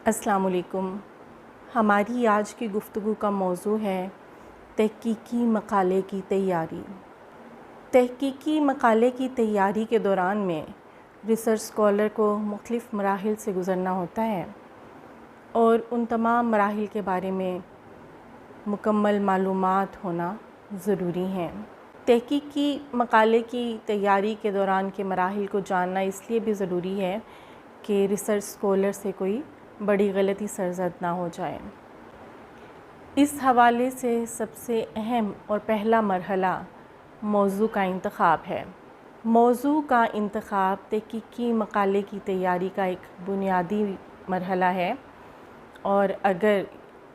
السلام علیکم۔ ہماری آج کی گفتگو کا موضوع ہے تحقیقی مقالے کی تیاری۔ تحقیقی مقالے کی تیاری کے دوران میں ریسرچ اسکالر کو مختلف مراحل سے گزرنا ہوتا ہے اور ان تمام مراحل کے بارے میں مکمل معلومات ہونا ضروری ہیں۔ تحقیقی مقالے کی تیاری کے دوران کے مراحل کو جاننا اس لیے بھی ضروری ہے کہ ریسرچ اسکالر سے کوئی بڑی غلطی سرزد نہ ہو جائے۔ اس حوالے سے سب سے اہم اور پہلا مرحلہ موضوع کا انتخاب ہے۔ موضوع کا انتخاب تحقیقی مقالے کی تیاری کا ایک بنیادی مرحلہ ہے، اور اگر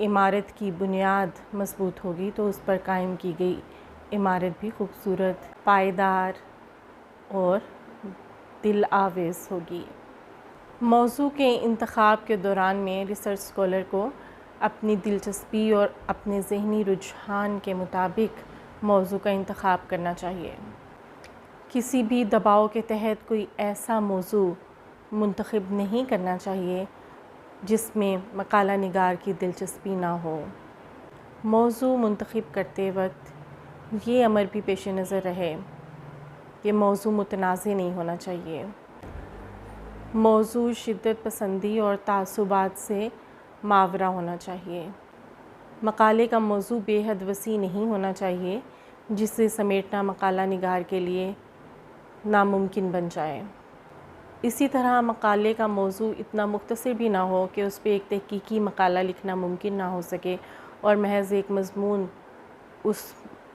عمارت کی بنیاد مضبوط ہوگی تو اس پر قائم کی گئی عمارت بھی خوبصورت، پائیدار اور دل آویز ہوگی۔ موضوع کے انتخاب کے دوران میں ریسرچ اسکالر کو اپنی دلچسپی اور اپنے ذہنی رجحان کے مطابق موضوع کا انتخاب کرنا چاہیے۔ کسی بھی دباؤ کے تحت کوئی ایسا موضوع منتخب نہیں کرنا چاہیے جس میں مقالہ نگار کی دلچسپی نہ ہو۔ موضوع منتخب کرتے وقت یہ امر بھی پیش نظر رہے کہ موضوع متنازع نہیں ہونا چاہیے۔ موضوع شدت پسندی اور تعصبات سے ماورا ہونا چاہیے۔ مقالے کا موضوع بے حد وسیع نہیں ہونا چاہیے جسے سمیٹنا مقالہ نگار کے لیے ناممکن بن جائے۔ اسی طرح مقالے کا موضوع اتنا مختصر بھی نہ ہو کہ اس پہ ایک تحقیقی مقالہ لکھنا ممکن نہ ہو سکے اور محض ایک مضمون اس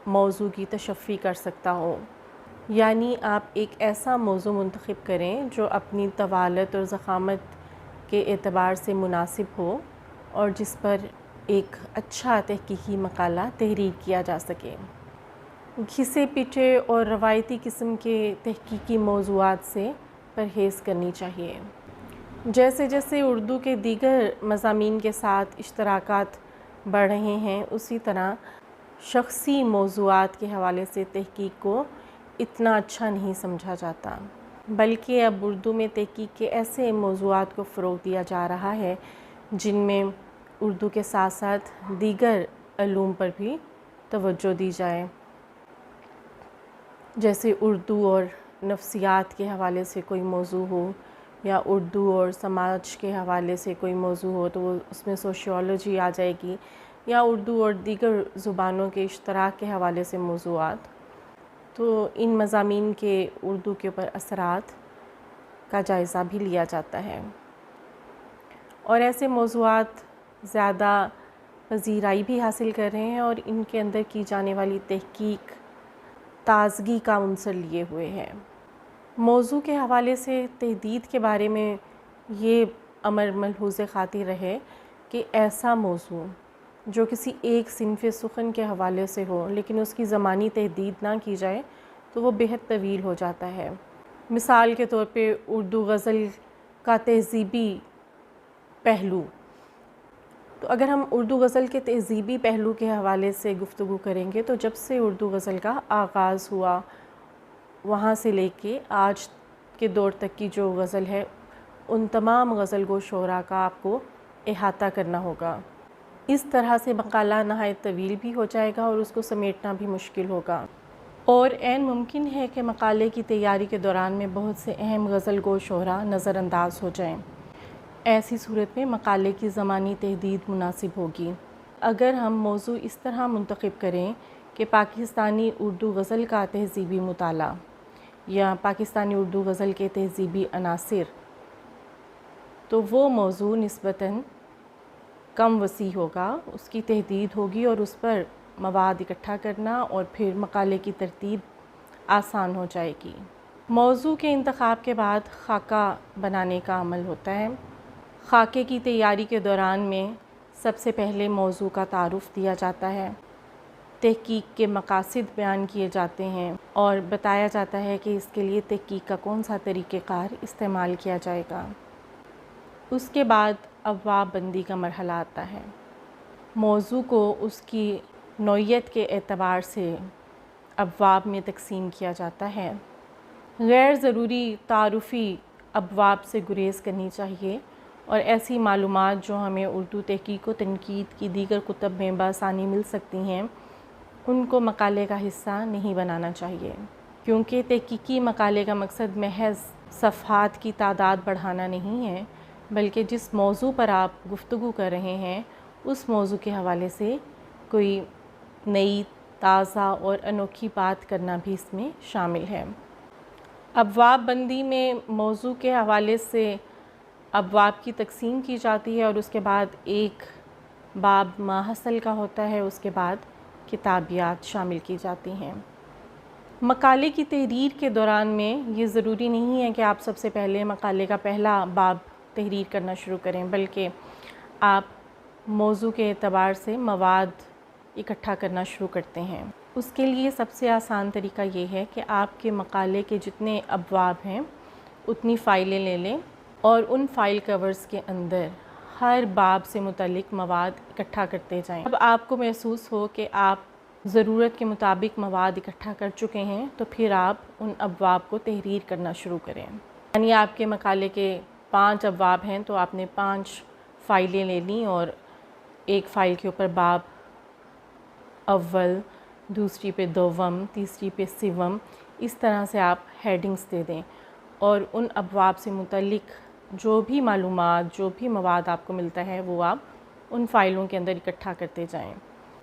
موضوع کی تشفی کر سکتا ہو۔ یعنی آپ ایک ایسا موضوع منتخب کریں جو اپنی طوالت اور ضخامت کے اعتبار سے مناسب ہو اور جس پر ایک اچھا تحقیقی مقالہ تحریر کیا جا سکے۔ گھسے پٹے اور روایتی قسم کے تحقیقی موضوعات سے پرہیز کرنی چاہیے۔ جیسے جیسے اردو کے دیگر مضامین کے ساتھ اشتراکات بڑھ رہے ہیں، اسی طرح شخصی موضوعات کے حوالے سے تحقیق کو اتنا اچھا نہیں سمجھا جاتا، بلکہ اب اردو میں تحقیق کے ایسے موضوعات کو فروغ دیا جا رہا ہے جن میں اردو کے ساتھ ساتھ دیگر علوم پر بھی توجہ دی جائے، جیسے اردو اور نفسیات کے حوالے سے کوئی موضوع ہو، یا اردو اور سماج کے حوالے سے کوئی موضوع ہو تو وہ اس میں سوشیولوجی آ جائے گی، یا اردو اور دیگر زبانوں کے اشتراک کے حوالے سے موضوعات۔ تو ان مضامین کے اردو کے اوپر اثرات کا جائزہ بھی لیا جاتا ہے، اور ایسے موضوعات زیادہ پذیرائی بھی حاصل کر رہے ہیں اور ان کے اندر کی جانے والی تحقیق تازگی کا عنصر لیے ہوئے ہے۔ موضوع کے حوالے سے تحدید کے بارے میں یہ امر ملحوظ خاطر رہے کہ ایسا موضوع جو کسی ایک صنف سخن کے حوالے سے ہو لیکن اس کی زمانی تحدید نہ کی جائے تو وہ بے حد طویل ہو جاتا ہے۔ مثال کے طور پہ اردو غزل کا تہذیبی پہلو، تو اگر ہم اردو غزل کے تہذیبی پہلو کے حوالے سے گفتگو کریں گے تو جب سے اردو غزل کا آغاز ہوا وہاں سے لے کے آج کے دور تک کی جو غزل ہے ان تمام غزل گو شعراء کا آپ کو احاطہ کرنا ہوگا۔ اس طرح سے مقالہ نہایت طویل بھی ہو جائے گا اور اس کو سمیٹنا بھی مشکل ہوگا، اور عین ممکن ہے کہ مقالے کی تیاری کے دوران میں بہت سے اہم غزل گو شعراء نظر انداز ہو جائیں۔ ایسی صورت میں مقالے کی زمانی تحدید مناسب ہوگی۔ اگر ہم موضوع اس طرح منتخب کریں کہ پاکستانی اردو غزل کا تہذیبی مطالعہ یا پاکستانی اردو غزل کے تہذیبی عناصر، تو وہ موضوع نسبتاً کم وسیع ہوگا، اس کی تحدید ہوگی اور اس پر مواد اکٹھا کرنا اور پھر مقالے کی ترتیب آسان ہو جائے گی۔ موضوع کے انتخاب کے بعد خاکہ بنانے کا عمل ہوتا ہے۔ خاکے کی تیاری کے دوران میں سب سے پہلے موضوع کا تعارف دیا جاتا ہے، تحقیق کے مقاصد بیان کیے جاتے ہیں اور بتایا جاتا ہے کہ اس کے لیے تحقیق کا کون سا طریقہ کار استعمال کیا جائے گا۔ اس کے بعد ابواب بندی کا مرحلہ آتا ہے۔ موضوع کو اس کی نوعیت کے اعتبار سے ابواب میں تقسیم کیا جاتا ہے۔ غیر ضروری تعارفی ابواب سے گریز کرنی چاہیے اور ایسی معلومات جو ہمیں اردو تحقیق و تنقید کی دیگر کتب میں بآسانی مل سکتی ہیں ان کو مقالے کا حصہ نہیں بنانا چاہیے، کیونکہ تحقیقی مقالے کا مقصد محض صفحات کی تعداد بڑھانا نہیں ہے، بلکہ جس موضوع پر آپ گفتگو کر رہے ہیں اس موضوع کے حوالے سے کوئی نئی، تازہ اور انوکھی بات کرنا بھی اس میں شامل ہے۔ ابواب بندی میں موضوع کے حوالے سے ابواب کی تقسیم کی جاتی ہے اور اس کے بعد ایک باب ماحصل کا ہوتا ہے، اس کے بعد کتابیات شامل کی جاتی ہیں۔ مقالے کی تحریر کے دوران میں یہ ضروری نہیں ہے کہ آپ سب سے پہلے مقالے کا پہلا باب تحریر کرنا شروع کریں، بلکہ آپ موضوع کے اعتبار سے مواد اکٹھا کرنا شروع کرتے ہیں۔ اس کے لیے سب سے آسان طریقہ یہ ہے کہ آپ کے مقالے کے جتنے ابواب ہیں اتنی فائلیں لے لیں اور ان فائل کورز کے اندر ہر باب سے متعلق مواد اکٹھا کرتے جائیں۔ اب آپ کو محسوس ہو کہ آپ ضرورت کے مطابق مواد اکٹھا کر چکے ہیں تو پھر آپ ان ابواب کو تحریر کرنا شروع کریں۔ یعنی آپ کے مقالے کے 5 ابواب ہیں تو آپ نے 5 فائلیں لے لیں اور ایک فائل کے اوپر باب اول، دوسری پہ دوم، تیسری پہ سوم، اس طرح سے آپ ہیڈنگز دے دیں اور ان ابواب سے متعلق جو بھی معلومات، جو بھی مواد آپ کو ملتا ہے وہ آپ ان فائلوں کے اندر اکٹھا کرتے جائیں۔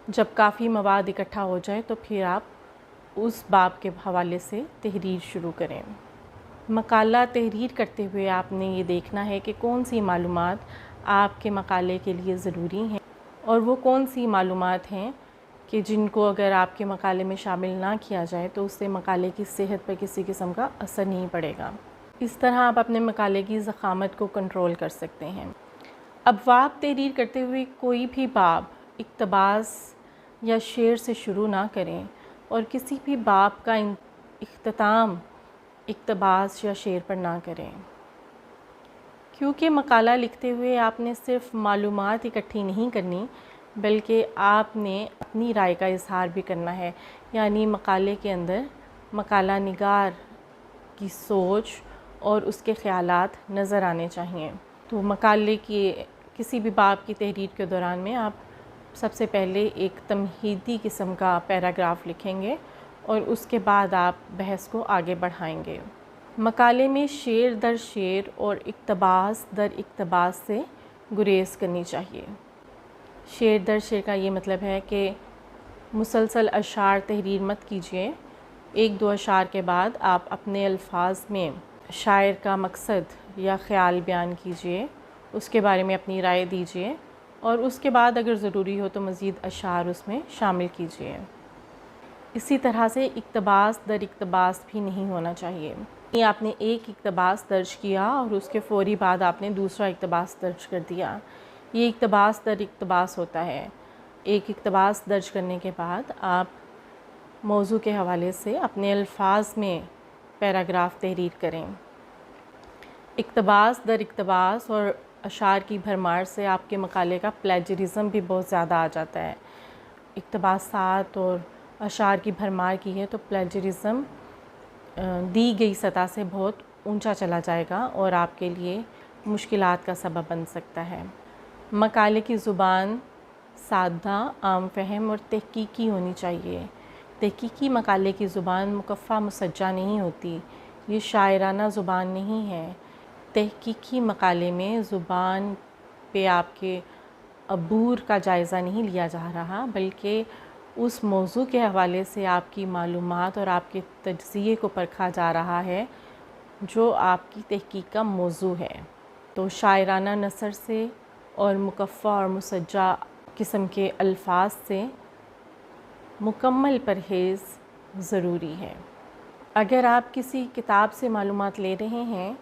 جب کافی مواد اکٹھا ہو جائے تو پھر آپ اس باب کے حوالے سے تحریر شروع کریں۔ مقالہ تحریر کرتے ہوئے آپ نے یہ دیکھنا ہے کہ کون سی معلومات آپ کے مقالے کے لیے ضروری ہیں اور وہ کون سی معلومات ہیں کہ جن کو اگر آپ کے مقالے میں شامل نہ کیا جائے تو اس سے مقالے کی صحت پر کسی قسم کا اثر نہیں پڑے گا۔ اس طرح آپ اپنے مقالے کی ضخامت کو کنٹرول کر سکتے ہیں۔ ابواب تحریر کرتے ہوئے کوئی بھی باب اقتباس یا شعر سے شروع نہ کریں اور کسی بھی باب کا اختتام اقتباس یا شعر پر نہ کریں، کیونکہ مقالہ لکھتے ہوئے آپ نے صرف معلومات اکٹھی نہیں کرنی بلکہ آپ نے اپنی رائے کا اظہار بھی کرنا ہے، یعنی مقالے کے اندر مقالہ نگار کی سوچ اور اس کے خیالات نظر آنے چاہئیں۔ تو مقالے کی کسی بھی باب کی تحریر کے دوران میں آپ سب سے پہلے ایک تمہیدی قسم کا پیراگراف لکھیں گے اور اس کے بعد آپ بحث کو آگے بڑھائیں گے۔ مقالے میں شعر در شعر اور اقتباس در اقتباس سے گریز کرنی چاہیے۔ شعر در شعر کا یہ مطلب ہے کہ مسلسل اشعار تحریر مت کیجیے، 1-2 اشعار کے بعد آپ اپنے الفاظ میں شاعر کا مقصد یا خیال بیان کیجیے، اس کے بارے میں اپنی رائے دیجیے اور اس کے بعد اگر ضروری ہو تو مزید اشعار اس میں شامل کیجیے۔ اسی طرح سے اقتباس در اقتباس بھی نہیں ہونا چاہیے۔ آپ نے ایک اقتباس درج کیا اور اس کے فوری بعد آپ نے دوسرا اقتباس درج کر دیا، یہ اقتباس در اقتباس ہوتا ہے۔ ایک اقتباس درج کرنے کے بعد آپ موضوع کے حوالے سے اپنے الفاظ میں پیراگراف تحریر کریں۔ اقتباس در اقتباس اور اشعار کی بھرمار سے آپ کے مقالے کا پلیجرزم بھی بہت زیادہ آ جاتا ہے۔ اقتباسات اور اشعار کی بھرمار کی ہے تو پلیجرزم دی گئی سطح سے بہت اونچا چلا جائے گا اور آپ کے لیے مشکلات کا سبب بن سکتا ہے۔ مقالے کی زبان سادہ، عام فہم اور تحقیقی ہونی چاہیے۔ تحقیقی مقالے کی زبان مکفّہ مسجع نہیں ہوتی، یہ شاعرانہ زبان نہیں ہے۔ تحقیقی مقالے میں زبان پہ آپ کے عبور کا جائزہ نہیں لیا جا رہا بلکہ اس موضوع کے حوالے سے آپ کی معلومات اور آپ کے تجزیے کو پرکھا جا رہا ہے جو آپ کی تحقیق کا موضوع ہے۔ تو شاعرانہ نثر سے اور مکفّہ اور مسجع قسم کے الفاظ سے مکمل پرہیز ضروری ہے۔ اگر آپ کسی کتاب سے معلومات لے رہے ہیں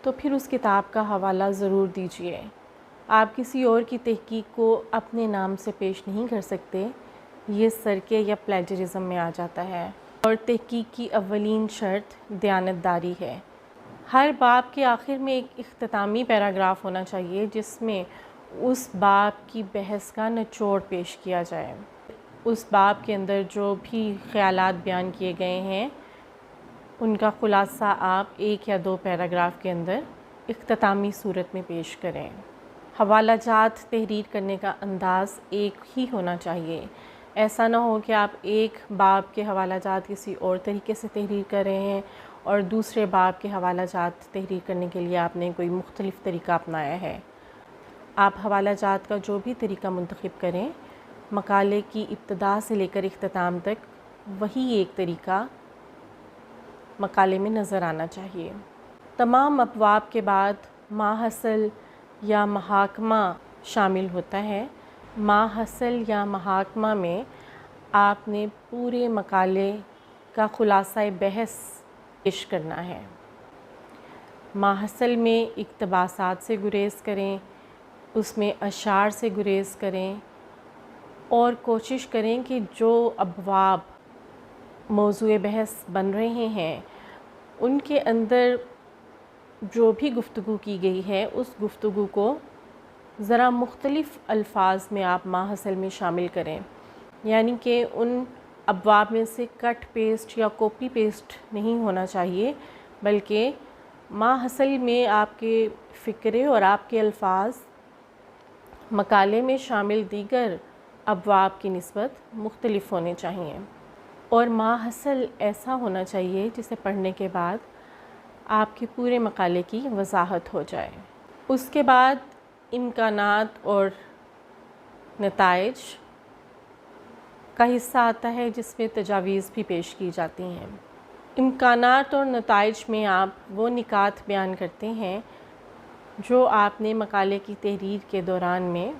تو پھر اس کتاب کا حوالہ ضرور دیجیے۔ آپ کسی اور کی تحقیق کو اپنے نام سے پیش نہیں کر سکتے، یہ سرقے یا پلیجرزم میں آ جاتا ہے، اور تحقیق کی اولین شرط دیانتداری ہے۔ ہر باب کے آخر میں ایک اختتامی پیراگراف ہونا چاہیے جس میں اس باب کی بحث کا نچوڑ پیش کیا جائے۔ اس باب کے اندر جو بھی خیالات بیان کیے گئے ہیں ان کا خلاصہ آپ 1 یا 2 پیراگراف کے اندر اختتامی صورت میں پیش کریں۔ حوالہ جات تحریر کرنے کا انداز ایک ہی ہونا چاہیے۔ ایسا نہ ہو کہ آپ ایک باب کے حوالہ جات کسی اور طریقے سے تحریر کر رہے ہیں اور دوسرے باب کے حوالہ جات تحریر کرنے کے لیے آپ نے کوئی مختلف طریقہ اپنایا ہے۔ آپ حوالہ جات کا جو بھی طریقہ منتخب کریں، مقالے کی ابتدا سے لے کر اختتام تک وہی ایک طریقہ مقالے میں نظر آنا چاہیے۔ تمام ابواب کے بعد ماحصل یا محاکمہ شامل ہوتا ہے۔ ماحصل یا محاکمہ میں آپ نے پورے مقالے کا خلاصہ بحث پیش کرنا ہے۔ ماحصل میں اقتباسات سے گریز کریں، اس میں اشعار سے گریز کریں اور کوشش کریں کہ جو ابواب موضوع بحث بن رہے ہیں ان کے اندر جو بھی گفتگو کی گئی ہے اس گفتگو کو ذرا مختلف الفاظ میں آپ ماحصل میں شامل کریں، یعنی کہ ان ابواب میں سے کٹ پیسٹ یا کاپی پیسٹ نہیں ہونا چاہیے، بلکہ ماحصل میں آپ کے فکرے اور آپ کے الفاظ مقالے میں شامل دیگر ابواب کی نسبت مختلف ہونے چاہیے، اور ماحصل ایسا ہونا چاہیے جسے پڑھنے کے بعد آپ کے پورے مقالے کی وضاحت ہو جائے۔ اس کے بعد امکانات اور نتائج کا حصہ آتا ہے جس میں تجاویز بھی پیش کی جاتی ہیں۔ امکانات اور نتائج میں آپ وہ نکات بیان کرتے ہیں جو آپ نے مقالے کی تحریر کے دوران میں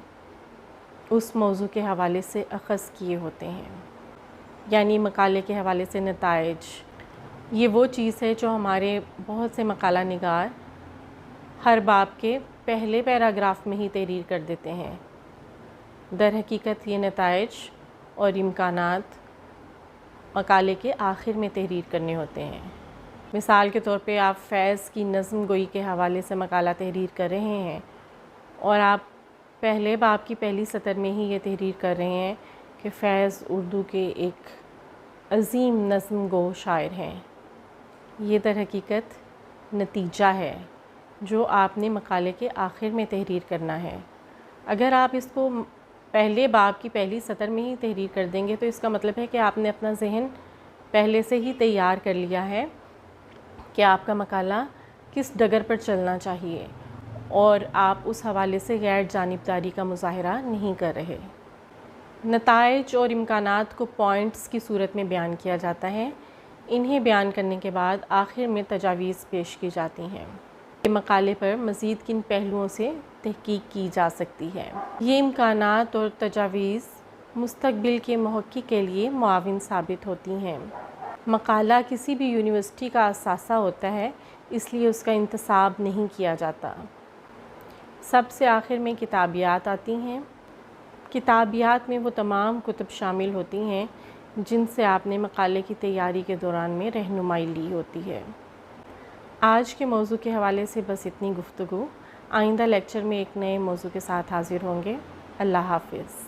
اس موضوع کے حوالے سے اخذ کیے ہوتے ہیں، یعنی مقالے کے حوالے سے نتائج یہ وہ چیز ہے جو ہمارے بہت سے مقالہ نگار ہر باب کے پہلے پیراگراف میں ہی تحریر کر دیتے ہیں۔ در حقیقت یہ نتائج اور امکانات مقالے کے آخر میں تحریر کرنے ہوتے ہیں۔ مثال کے طور پہ آپ فیض کی نظم گوئی کے حوالے سے مقالہ تحریر کر رہے ہیں اور آپ پہلے باب کی پہلی سطر میں ہی یہ تحریر کر رہے ہیں کہ فیض اردو کے ایک عظیم نظم گو شاعر ہیں۔ یہ در حقیقت نتیجہ ہے جو آپ نے مقالے کے آخر میں تحریر کرنا ہے۔ اگر آپ اس کو پہلے باب کی پہلی سطر میں ہی تحریر کر دیں گے تو اس کا مطلب ہے کہ آپ نے اپنا ذہن پہلے سے ہی تیار کر لیا ہے کہ آپ کا مقالہ کس ڈگر پر چلنا چاہیے، اور آپ اس حوالے سے غیر جانبداری کا مظاہرہ نہیں کر رہے۔ نتائج اور امکانات کو پوائنٹس کی صورت میں بیان کیا جاتا ہے۔ انہیں بیان کرنے کے بعد آخر میں تجاویز پیش کی جاتی ہیں۔ مقالے پر مزید کن پہلوؤں سے تحقیق کی جا سکتی ہے۔ یہ امکانات اور تجاویز مستقبل کے محقق کے لیے معاون ثابت ہوتی ہیں۔ مقالہ کسی بھی یونیورسٹی کا اثاثہ ہوتا ہے، اس لیے اس کا انتصاب نہیں کیا جاتا۔ سب سے آخر میں کتابیات آتی ہیں۔ کتابیات میں وہ تمام کتب شامل ہوتی ہیں جن سے آپ نے مقالے کی تیاری کے دوران میں رہنمائی لی ہوتی ہے۔ آج کے موضوع کے حوالے سے بس اتنی گفتگو۔ آئندہ لیکچر میں ایک نئے موضوع کے ساتھ حاضر ہوں گے۔ اللہ حافظ۔